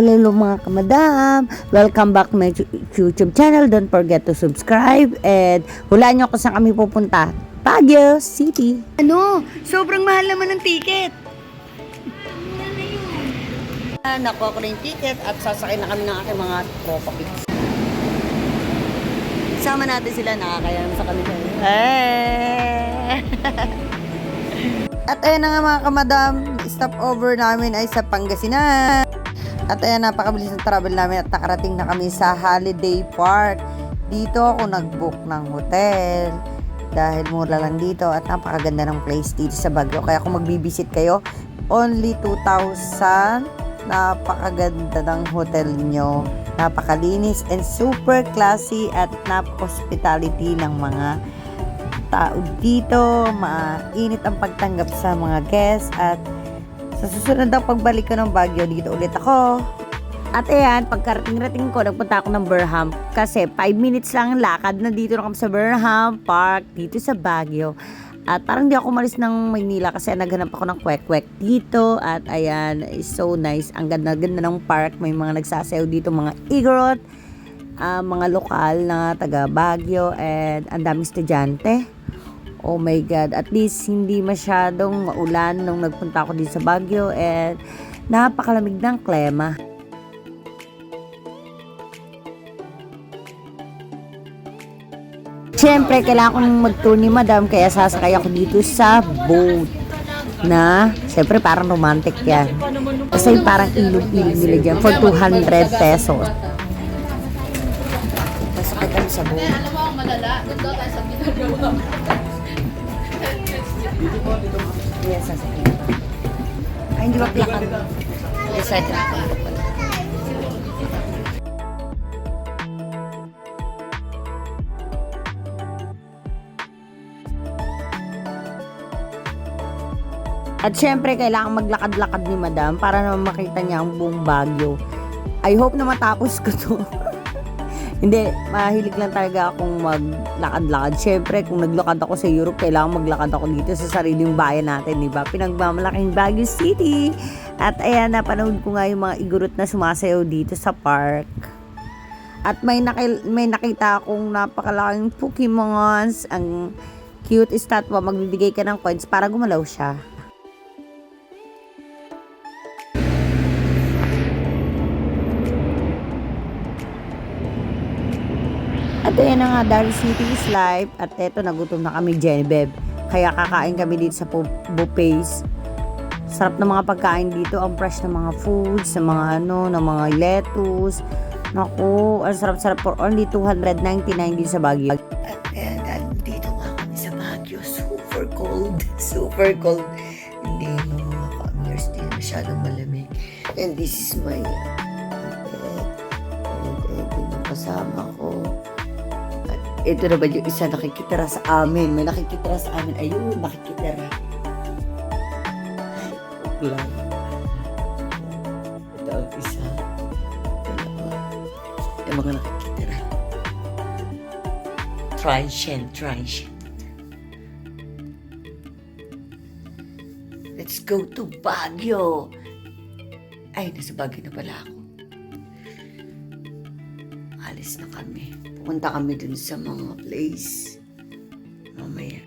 Hello mga kamadam! Welcome back to my YouTube channel. Don't forget to subscribe and hulaan nyo kung saan kami pupunta. Baguio City. Sobrang mahal naman ng ticket. Nakuha ko na yung ticket at sasakay na kami ng aking mga tropa pics. Sama natin sila, nakakaya sa kanila. At ayun na nga mga kamadam, stop over namin ay sa Pangasinan. At ayan, napakabilis ng travel namin at nakarating na kami sa Holiday Park. Dito ako nag-book ng hotel dahil mura lang dito at napakaganda ng place dito sa Baguio. Kaya kung magbibisit kayo, only 2,000. Napakaganda ng hotel nyo. Napakalinis and super classy at napaka-hospitality ng mga tao dito. Mainit ang pagtanggap sa mga guests at sa susunod daw pagbalik ko ng Baguio, dito ulit ako. At ayan, pagkarating-rating ko, nagpunta ako ng Burnham. Kasi 5 minutes lang lakad na dito na kami sa Burnham Park, dito sa Baguio. At parang di ako umalis ng Maynila kasi naghanap ako ng kwek-kwek dito. At ayan, it's so nice. Ang ganda-ganda ng park. May mga nagsasayaw dito, mga igorot, mga lokal na taga Baguio. And ang daming estudyante. Oh my God, at least hindi masyadong maulan nung nagpunta ako dito sa Baguio and napakalamig ng klima. Siyempre, kailangan kong mag-tour ni Madam kaya sasakay ako dito sa boat na, siyempre parang romantic yan. Kasi parang ilog-ilog nila dyan for 200 pesos. Sasakay kami sa boat. Alam mo ang malala, doon daw tayo sa pinagawa. Yes, sasakay. Ay, hindi ba plakan? Excited ako. At syempre, kailangan maglakad-lakad ni Madam para naman makita niya ang buong Baguio. I hope na matapos ko to. Hindi, mahilig lang talaga akong maglakad-lakad. Syempre, kung naglakad ako sa Europe, kailangan maglakad ako dito sa sariling bayan natin, di ba? Pinagmamalaking Baguio City. At ayan, napanood ko nga yung mga igurot na sumasayaw dito sa park. At may nakita akong napakalaking Pokemons. Ang cute estatwa, magbibigay ka ng coins para gumalaw siya. At ayan na nga, Dari City is life. At eto, nagutom na kami, Genevieve. Kaya kakain kami dito sa buffets. Sarap ng mga pagkain dito. Ang fresh ng mga foods, ng mga ng mga lettuce. Naku, ang sarap-sarap for only 299 din sa Baguio. At ayan, dito nga kami sa Baguio. Super cold. Super cold. Hindi mga ka-amers din masyadong malamig. And this is my bed. And ito yung kasama ko. Ito na ba yung isa nakikitira sa amin? May nakikitira sa amin. Ayun, nakikitira. Lang. Ito ang isa. Dalawa. Yung mga nakikitira. Transient. Let's go to Baguio. Ay, nasa Baguio na pala ako. Alis na kami. Punta kami dun sa mga place. Mamaya.